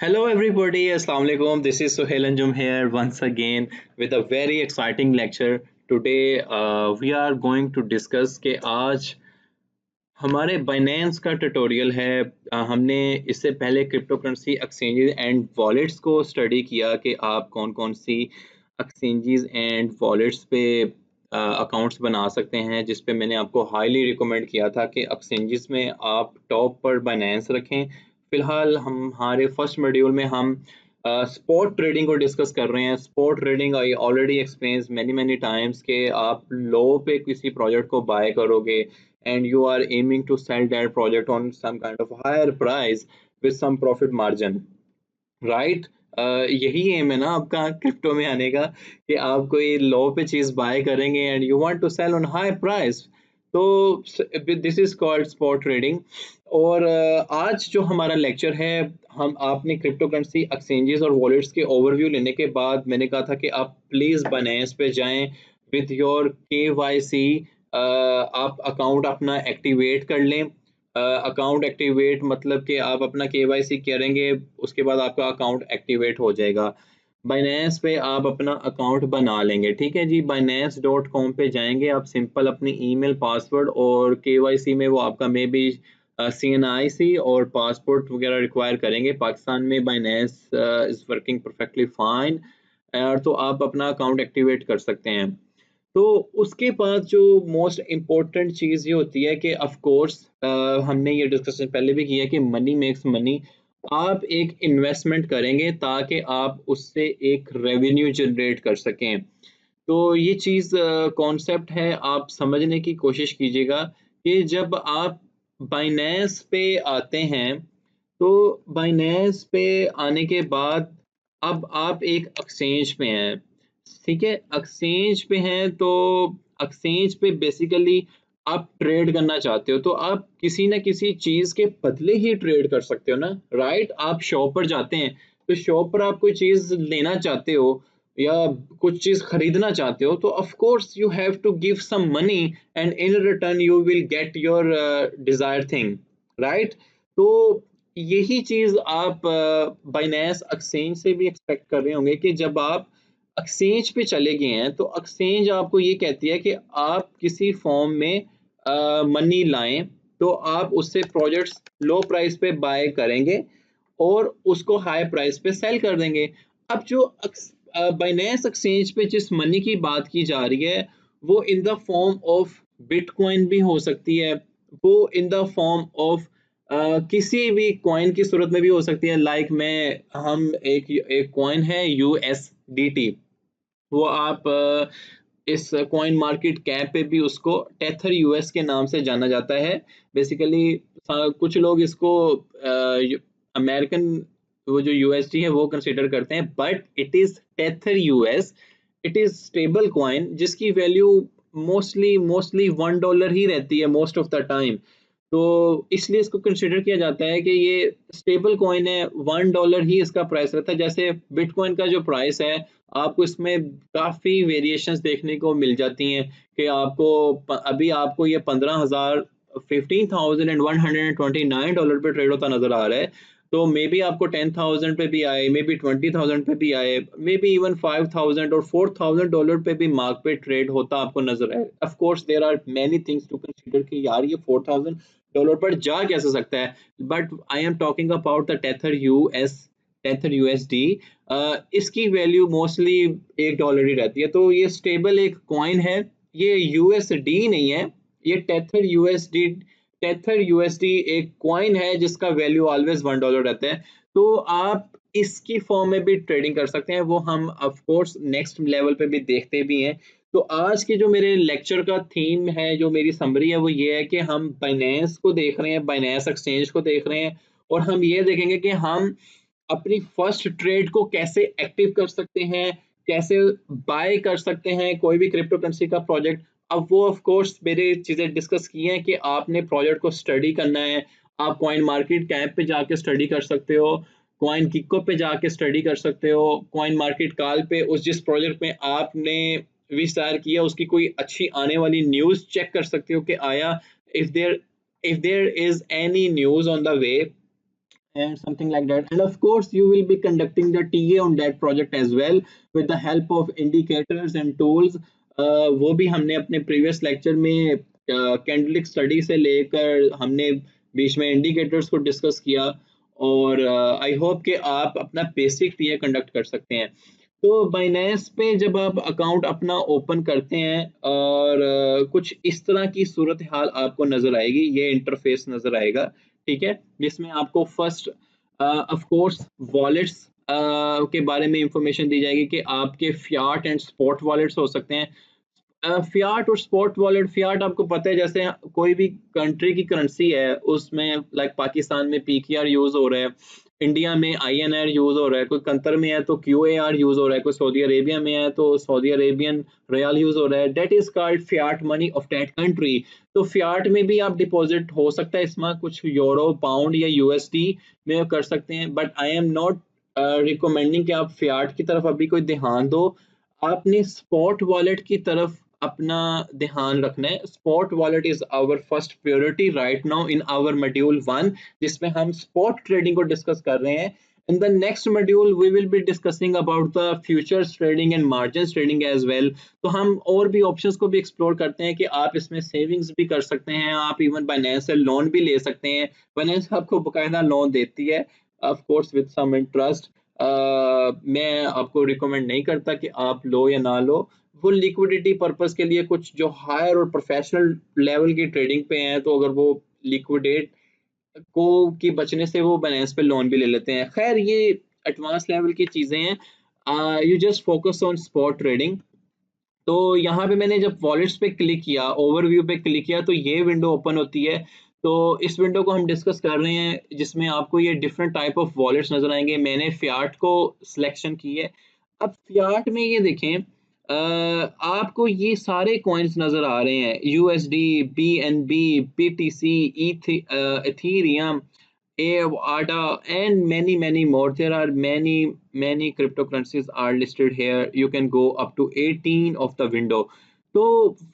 Hello, everybody. Assalamu alaikum. This is Suhail Anjum here once again with a very exciting lecture. Today, we are going to discuss कि आज हमारे Binance का tutorial है। हमने इससे पहले crypto currency exchanges and wallets को study किया कि आप कौन कौन सी एक्सचेंजेस एंड वॉलेट्स पे अकाउंट्स बना सकते हैं, जिस पे मैंने आपको हाईली रिकमेंड किया था कि एक्सचेंजेस में आप टॉप पर बाइनेंस रखें। फिलहाल हमारे फर्स्ट मॉड्यूल में हम स्पॉट ट्रेडिंग को डिस्कस कर रहे हैं। Spot trading I already explains many times कि आप लो पे किसी प्रोजेक्ट को बाय करोगे and you are aiming to sell that project on some kind of higher price with some profit margin, right? यही एम है ना आपका क्रिप्टो में आने का कि आप कोई लो पे चीज बाय करेंगे and you want to sell on high price. तो this is called spot trading. और आज जो हमारा लेक्चर है, हम आपने क्रिप्टो करेंसी एक्सचेंजेस और वॉलेट्स के ओवरव्यू लेने के बाद मैंने कहा था कि आप प्लीज बाइनेंस पे जाएं विथ योर KYC। आप अकाउंट अपना एक्टिवेट कर लें। अकाउंट एक्टिवेट मतलब कि आप अपना KYC करेंगे, उसके बाद आपका अकाउंट एक्टिवेट हो जाएगा। बाइनेंस पे आप अपना अकाउंट बना लेंगे, ठीक है जी। binance.com पे जाएंगे आप, सिंपल अपनी ईमेल, पासवर्ड और KYC में वो आपका मे बी CNIC और पासपोर्ट वगैरह रिक्वायर करेंगे। पाकिस्तान में Binance is working perfectly fine, तो आप अपना अकाउंट एक्टिवेट कर सकते हैं। तो उसके बाद जो मोस्ट इम्पोर्टेंट चीज़ ये होती है कि ऑफ कोर्स हमने ये डिस्कशन पहले भी किया कि मनी मेक्स मनी। आप एक इन्वेस्टमेंट करेंगे ताकि आप उससे एक रेवेन्यू जनरेट कर सकें। तो ये चीज़ कॉन्सेप्ट है, आप समझने की कोशिश कीजिएगा कि जब आप बाइनेंस पे आते हैं तो बाइनेंस पे आने के बाद अब आप एक एक्सचेंज पे हैं, ठीक है। एक्सचेंज पे हैं तो एक्सचेंज पे बेसिकली आप ट्रेड करना चाहते हो तो आप किसी ना किसी चीज़ के बदले ही ट्रेड कर सकते हो ना, राइट? आप शॉप पर जाते हैं तो शॉप पर आप कोई चीज़ लेना चाहते हो या कुछ चीज़ खरीदना चाहते हो तो of course you have to give some money and in return you will get your desire thing, right? तो यही चीज़ आप बाइनेंस एक्सचेंज से भी एक्सपेक्ट कर रहे होंगे कि जब आप एक्सचेंज पे चले गए हैं तो एक्सचेंज आपको ये कहती है कि आप किसी फॉर्म में मनी लाएं तो आप उससे प्रोजेक्ट्स लो प्राइस पे बाय करेंगे और उसको हाई प्राइस पे सेल कर देंगे। अब जो बाइनेंस एक्सचेंज पे जिस मनी की बात की जा रही है वो इन द फॉर्म ऑफ बिटकॉइन भी हो सकती है, वो इन द फॉर्म ऑफ किसी भी कॉइन की सूरत में भी हो सकती है। लाइक मैं हम एक कॉइन है USDT, वो आप इस कॉइन मार्केट कैप पे भी उसको टेथर US के नाम से जाना जाता है। बेसिकली कुछ लोग इसको अमेरिकन वो जो USD है वो कंसिडर करते हैं, but it is tether US। It is stable coin जिसकी वैल्यू मोस्टली $1 ही रहती है मोस्ट ऑफ द टाइम। तो इसलिए इसको कंसिडर किया जाता है कि ये स्टेबल कॉइन है, $1 ही इसका प्राइस रहता है। जैसे बिटकॉइन का जो प्राइस है आपको इसमें काफ़ी वेरिएशंस देखने को मिल जाती हैं कि आपको अभी आपको ये 15,000 $15,129 पे ट्रेड होता नजर आ रहा है। तो मे बी आपको 10,000 पे भी आए, मे बी 20,000 पे भी आए, मे बी इवन 5,000 और $4,000 पे भी मार्क पे ट्रेड होता आपको नजर आए। Of course there are many things to consider कि यार ये $4,000 पर जा कैसे सकता है, but I am talking about the tether USD। इसकी वैल्यू मोस्टली $1 ही रहती है। तो ये स्टेबल एक कॉइन है, ये USD नहीं है, ये टेथर USD एक कॉइन है जिसका वैल्यू ऑलवेज $1 रहता है। तो आप इसकी फॉर्म में भी ट्रेडिंग कर सकते हैं, वो हम ऑफ कोर्स नेक्स्ट लेवल पे भी देखते भी हैं। तो आज के जो मेरे लेक्चर का थीम है, जो मेरी समरी है, वो ये है कि हम बाइनेंस को देख रहे हैं, बाइनेंस एक्सचेंज को देख रहे हैं और हम ये देखेंगे कि हम अपनी फर्स्ट ट्रेड को कैसे एक्टिव कर सकते हैं, कैसे बाय कर सकते हैं कोई भी क्रिप्टो करेंसी का प्रोजेक्ट। अब वो ऑफ कोर्स मेरे चीज़ें डिस्कस की हैं कि आपने प्रोजेक्ट को स्टडी करना है। आप कॉइन मार्केट कैप पे जाके स्टडी कर सकते हो, कॉइन किको पे जाके स्टडी कर सकते हो, कॉइन मार्केट काल पे उस जिस प्रोजेक्ट में आपने विस्तार किया उसकी कोई अच्छी आने वाली न्यूज़ चेक कर सकते हो कि आया if there is any news on the way and something like that. And of course you will be conducting the TA on that project as well with the help of indicators and tools. वो भी हमने अपने previous lecture में कैंडलिक study से लेकर हमने बीच में indicators को डिस्कस किया, और आई होप कि आप अपना बेसिक टीए कंडक्ट कर सकते हैं। तो बाइनेंस पे जब आप अकाउंट अपना ओपन करते हैं और कुछ इस तरह की सूरत हाल आपको नजर आएगी, ये इंटरफेस नजर आएगा, ठीक है, जिसमें आपको फर्स्ट ऑफ कोर्स वॉलेट्स के बारे में इंफॉर्मेशन दी जाएगी कि आपके फियाट एंड स्पॉट वॉलेट्स हो सकते हैं। फियाट और स्पॉट वॉलेट, फियाट आपको पता है जैसे कोई भी कंट्री की करेंसी है, उसमें लाइक पाकिस्तान में पीकेआर यूज हो रहा है, इंडिया में आईएनआर यूज हो रहा है, कोई कतर में है तो क्यूएआर यूज हो रहा है, कोई सऊदी अरेबिया में है तो सऊदी अरेबियन रियाल यूज हो रहा है, that is called Fiat money of that country. तो फियाट में भी आप डिपॉजिट हो सकता है, इसमें कुछ यूरो, पाउंड या यूएसडी में कर सकते हैं, but I am not recommending कि आप फियाट की तरफ अभी कोई ध्यान दो। आपने स्पॉट वॉलेट की तरफ अपना ध्यान रखना है। Spot wallet is our first priority right now in our module 1, जिसमें हम स्पॉट ट्रेडिंग को डिस्कस कर रहे हैं। In the next module we will be discussing about the futures trading and margins trading as well। तो हम और भी ऑप्शंस को भी एक्सप्लोर करते हैं कि आप इसमें सेविंग्स भी कर सकते हैं, आप इवन बाइनेंस से लोन भी ले सकते हैं। बाइनेंस आपको बकायदा लोन देती है of course with some interest. मैं आपको रिकमेंड नहीं करता कि आप लो या ना लो, वो लिक्विडिटी पर्पस के लिए कुछ जो हायर और प्रोफेशनल लेवल की ट्रेडिंग पे हैं, तो अगर वो लिक्विडेट को की बचने से वो बाइनेंस पे लोन भी ले लेते हैं। खैर ये एडवांस लेवल की चीजें हैं, you just focus on spot trading. तो यहाँ पे मैंने जब वॉलेट्स पे क्लिक किया, ओवरव्यू पे क्लिक किया, तो ये विंडो ओपन होती है। तो इस विंडो को हम डिस्कस कर रहे हैं जिसमें आपको ये डिफरेंट टाइप ऑफ वॉलेट्स नजर आएंगे। मैंने फियाट को सिलेक्शन की है। अब फियाट में ये देखें, आपको ये सारे कॉइन्स नजर आ रहे हैं, USD, BNB, BTC, Ethereum, ADA, and many more. There are many cryptocurrencies are listed here. You can go up to 18 of the window. तो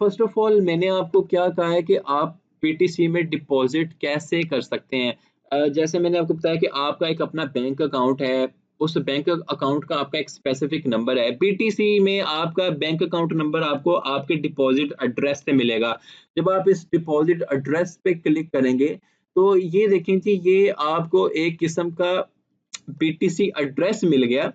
फर्स्ट ऑफ ऑल मैंने आपको क्या कहा है कि आप BTC में डिपॉजिट कैसे कर सकते हैं। जैसे मैंने आपको बताया कि आपका एक अपना बैंक अकाउंट है, उस बैंक अकाउंट का आपका एक स्पेसिफिक नंबर है। BTC में आपका बैंक अकाउंट नंबर आपको आपके डिपॉजिट एड्रेस से मिलेगा। जब आप इस डिपॉजिट एड्रेस पे क्लिक करेंगे तो ये देखें कि ये आपको एक किस्म का BTC एड्रेस मिल गया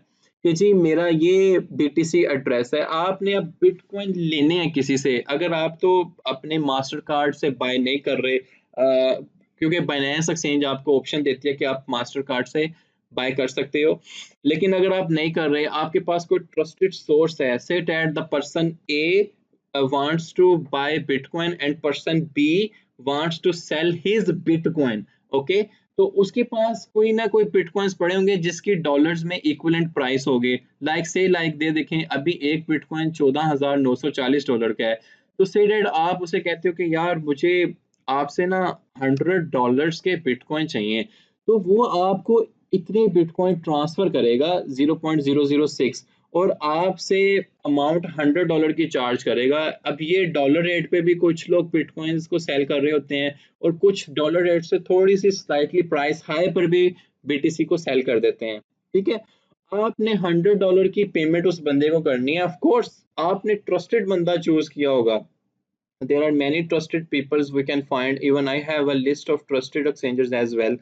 कि जी मेरा ये BTC एड्रेस है। आपने अब बिटकॉइन लेने हैं किसी से, अगर आप तो अपने मास्टर कार्ड से बाय नहीं कर रहे, क्योंकि बाइनेंस एक्सचेंज आपको ऑप्शन देती है कि आप मास्टर कार्ड से बाय कर सकते हो, लेकिन अगर आप नहीं कर रहे, आपके पास कोई ट्रस्टेड सोर्स है, say that the person A wants to buy Bitcoin and person B wants to sell his Bitcoin, okay? तो उसके पास कोई ना कोई बिटकॉइंस पड़े होंगे जिसकी डॉलर्स में इक्विवेलेंट प्राइस होगी। लाइक दे देखें अभी एक बिटकॉइन $14,940 का है। तो से दैट आप उसे कहते हो कि यार मुझे आपसे ना $100 के बिटकॉइन चाहिए, तो वो आपको इतने बिटकॉइन ट्रांसफर करेगा 0.006 और आपसे अमाउंट $100 की चार्ज करेगा। अब ये डॉलर रेट पे भी कुछ लोग बिटकॉइंस को सेल कर रहे होते हैं और कुछ डॉलर रेट से थोड़ी सी स्लाइटली प्राइस हाई पर भी BTC को सेल कर देते हैं, ठीक है। आपने $100 की पेमेंट उस बंदे को करनी है। ऑफ कोर्स आपने ट्रस्टेड बंदा चूज किया होगा। There are many trusted peoples we can find. Even I have a list of trusted exchanges as well.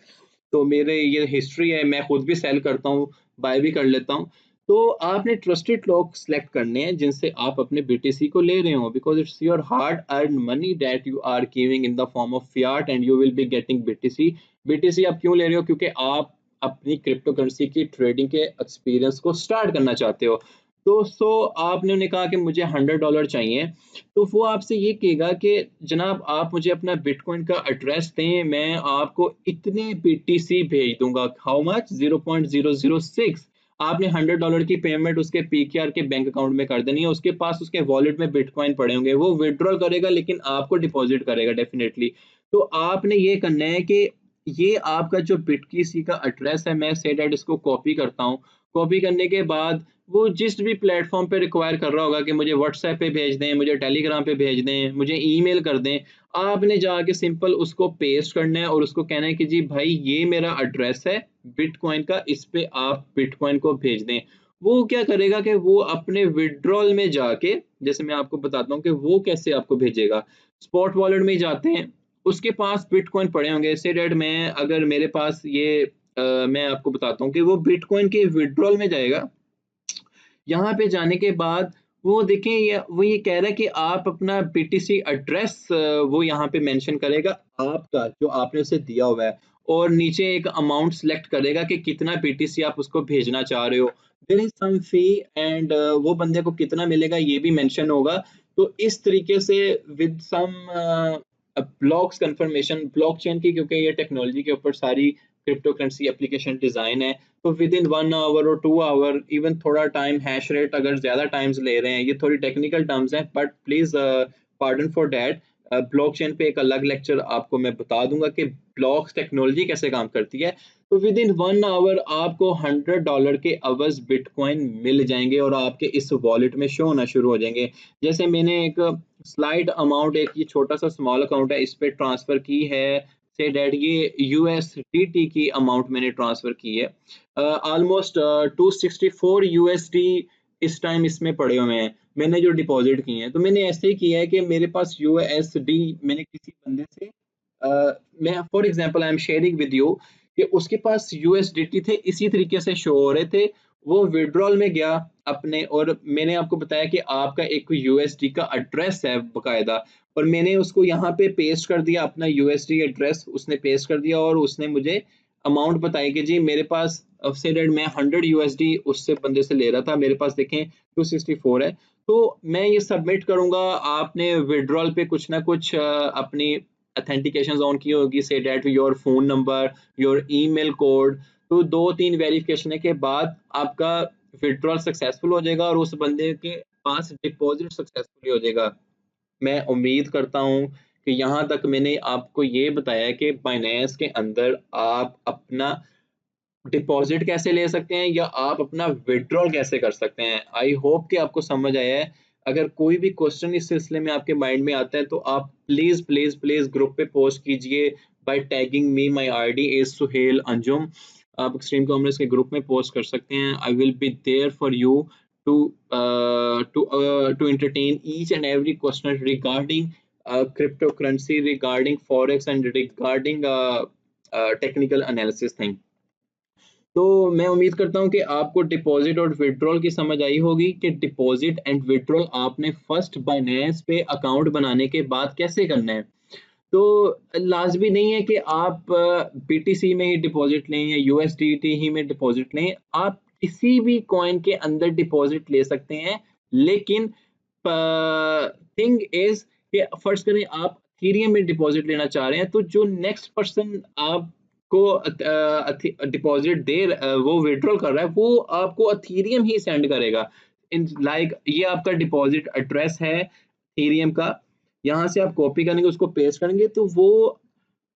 तो मेरे ये हिस्ट्री है, मैं खुद भी सेल करता हूँ, बाय भी कर लेता हूँ। तो आपने ट्रस्टेड लोग सिलेक्ट करने हैं जिनसे आप अपने BTC को ले रहे हो, because it's your hard earn money that you are giving in the form of fiat and you will be getting BTC। BTC आप क्यों ले रहे हो? क्योंकि आप अपनी क्रिप्टो करेंसी की ट्रेडिंग के एक्सपीरियंस को स्टार्ट करना चाहते हो। तो आपने उन्हें कहा कि मुझे $100 चाहिए, तो वो आपसे ये कहेगा कि जनाब आप मुझे अपना बिटकॉइन का एड्रेस दें, मैं आपको इतने BTC भेज दूंगा। How much? 0.006। आपने $100 की पेमेंट उसके PKR के बैंक अकाउंट में कर देनी है। उसके पास उसके वॉलेट में बिटकॉइन पड़े होंगे, वो विड्रॉल करेगा लेकिन आपको डिपॉजिट करेगा डेफिनेटली। तो आपने ये करना है कि ये आपका जो BTC का एड्रेस है, मैं से दैट इसको कॉपी करता हूँ। कॉपी करने के बाद वो जिस भी प्लेटफॉर्म पे रिक्वायर कर रहा होगा कि मुझे व्हाट्सएप पे भेज दें, मुझे टेलीग्राम पे भेज दें, मुझे ईमेल कर दें, आपने जाके सिंपल उसको पेस्ट करना है और उसको कहना है कि जी भाई ये मेरा एड्रेस है, बिटकॉइन का, इस पे आप बिटकॉइन को भेज दें। वो क्या करेगा कि वो अपने विड्रॉल में जाके, जैसे मैं आपको बताता हूँ कि वो कैसे आपको भेजेगा। स्पॉट वॉलेट में जाते हैं, उसके पास बिटकॉइन पड़े होंगे, से डेट मैं अगर मेरे पास ये मैं आपको बताता हूँ कि वो बिटकॉइन के विड्रॉल में जाएगा। यहाँ पे जाने के बाद वो देखें, वो ये कह रहा है कि आप अपना बीटीसी एड्रेस वो यहाँ पे मेंशन करेगा, आपका जो आपने उसे दिया हुआ है, और नीचे एक अमाउंट सेलेक्ट करेगा कि कितना बीटीसी आप उसको भेजना चाह रहे हो। There is some fee, and वो बंदे को कितना मिलेगा ये भी मेंशन होगा। तो इस तरीके से with some blocks confirmation, blockchain की क्योंकि ये टेक्नोलॉजी के ऊपर सारी क्रिप्टो करेंसी एप्लीकेशन डिजाइन है, तो विद इन 1 आवर और 2 आवर, इवन थोड़ा टाइम, हैश रेट अगर ज्यादा टाइम्स ले रहे हैं, ये थोड़ी टेक्निकल टर्म्स हैं, but please pardon for that. Blockchain पे एक अलग लेक्चर आपको मैं बता दूंगा कि ब्लॉक टेक्नोलॉजी कैसे काम करती है। तो विद इन 1 आवर आपको $100 के अवज बिटकॉइन मिल जाएंगे और आपके इस वॉलेट में शो होना शुरू हो जाएंगे। जैसे मैंने एक स्लाइड अमाउंट, एक ये छोटा सा स्मॉल अकाउंट है, इस पे ट्रांसफर की है, से डेट ये यूएसडीटी की अमाउंट मैंने ट्रांसफर की है। ऑलमोस्ट 264 यूएसडी इस टाइम इसमें पड़े हुए हैं, मैंने जो डिपॉजिट किए हैं। तो मैंने ऐसे ही किया है कि मेरे पास यूएसडी मैंने किसी बंदे से मैं for example I am sharing with you कि उसके पास यूएसडीटी थे, इसी तरीके से शो हो रहे थे। वो विड्रॉल में गया अपने, और मैंने आपको बताया कि आपका एक यूएसडी का एड्रेस है बकायदा, और मैंने उसको यहाँ पे पेस्ट कर दिया, अपना यूएसडी एड्रेस उसने पेस्ट कर दिया, और उसने मुझे अमाउंट बताई कि जी मेरे पास से डेट मैं 100 यूएसडी उससे बंदे से ले रहा था, मेरे पास देखें 264 है। तो मैं ये सबमिट करूंगा, आपने विड्रॉल पे कुछ ना कुछ अपनी अथेंटिकेशन ऑन की होगी, से डेट your phone number, your email code. तो 2-3 वेरिफिकेशन के बाद आपका विड्रॉल सक्सेसफुल हो जाएगा और उस बंदे के पास डिपॉजिट सक्सेसफुली हो जाएगा। मैं उम्मीद करता हूँ कि यहाँ तक मैंने आपको ये बताया कि बाइनेंस के अंदर आप अपना डिपॉजिट कैसे ले सकते हैं या आप अपना विड्रॉल कैसे कर सकते हैं। आई होप कि आपको समझ आया है। अगर कोई भी क्वेश्चन इस सिलसिले में आपके माइंड में आता है तो आप प्लीज प्लीज प्लीज ग्रुप पे पोस्ट कीजिए by tagging me, my ID is Suhail Anjum. आप एक्सट्रीम कॉमर्स के ग्रुप में पोस्ट कर सकते हैं। I will be there for you to to entertain each and every question regarding cryptocurrency, regarding forex, and regarding technical analysis thing। तो मैं उम्मीद करता हूँ कि आपको डिपॉजिट और विड्रॉल की समझ आई होगी कि डिपॉजिट एंड विड्रॉल आपने फर्स्ट बाइनेंस पे अकाउंट बनाने के बाद कैसे करना है। तो लाजमी नहीं है कि आप बीटीसी में ही डिपॉजिट लें या यूएसडीटी ही में डिपॉजिट लें, आप किसी भी कॉइन के अंदर डिपॉजिट ले सकते हैं। लेकिन थिंग इज कि फर्स्ट करें आप इथेरियम में डिपॉजिट लेना चाह रहे हैं, तो जो नेक्स्ट पर्सन आपको डिपॉजिट वो विड्रॉल कर रहा है, वो आपको इथेरियम ही सेंड करेगा। इन लाइक ये आपका डिपॉजिट एड्रेस है इथेरियम का, यहाँ से आप कॉपी करेंगे, उसको पेस्ट करेंगे, तो वो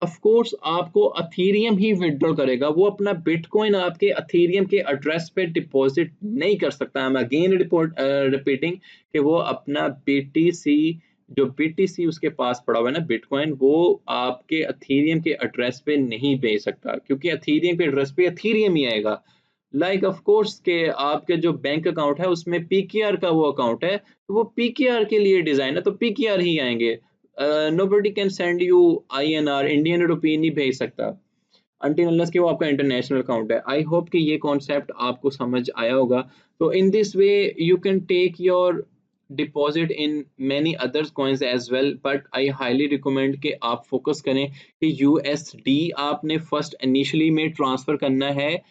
ऑफ कोर्स आपको अथीरियम ही विड्रॉ करेगा। वो अपना बिटकॉइन आपके अथीरियम के एड्रेस पे डिपॉजिट नहीं कर सकता। आई एम अगेन रिपीटिंग कि वो अपना बीटीसी, जो बीटीसी उसके पास पड़ा हुआ है ना बिटकॉइन, वो आपके अथीरियम के एड्रेस पे नहीं भेज सकता, क्योंकि अथीरियम के एड्रेस पे अथीरियम ही आएगा। लाइक ऑफ कोर्स के आपके जो बैंक अकाउंट है उसमें पीकेआर का वो अकाउंट है, तो वो पीकेआर के लिए डिजाइन है, तो पीकेआर ही आएंगे। Nobody can send you INR, Indian rupee नहीं भेज सकता अनटिल अनलेस कि वो आपका इंटरनेशनल अकाउंट है। आई होप कि ये कॉन्सेप्ट आपको समझ आया होगा। तो in this way you can take your deposit in many others coins as well, but I highly recommend कि आप फोकस करें कि यूएसडी आपने फर्स्ट इनिशियली में ट्रांसफर करना है,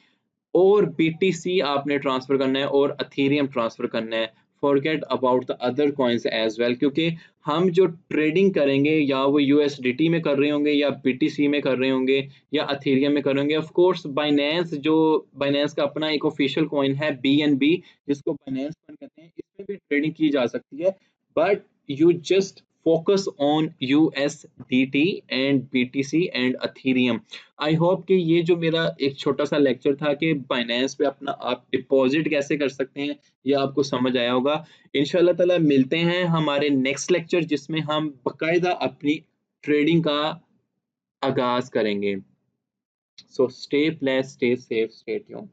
और बीटीसी आपने ट्रांसफर करना है, और अथेरियम ट्रांसफर करना है। Forget about the other coins as well, क्योंकि हम जो ट्रेडिंग करेंगे या वो यूएसडीटी में कर रहे होंगे या बीटीसी में कर रहे होंगे या अथेरियम में कर रहे होंगे। ऑफ कोर्स बाइनेंस का अपना एक ऑफिशियल कॉइन है बीएनबी, जिसको बाइनेंस कॉइन कहते हैं, इसमें भी ट्रेडिंग की जा सकती है, but you just focus on USDT and BTC and Ethereum। I hope कि ये जो मेरा एक छोटा सा लेक्चर था कि बाइनेंस पे अपना आप डिपॉजिट कैसे कर सकते हैं, ये आपको समझ आया होगा। इंशाल्लाह ताला मिलते हैं हमारे नेक्स्ट लेक्चर, जिसमें हम बकायदा अपनी ट्रेडिंग का आगाज करेंगे। So stay blessed, stay safe, stay tuned.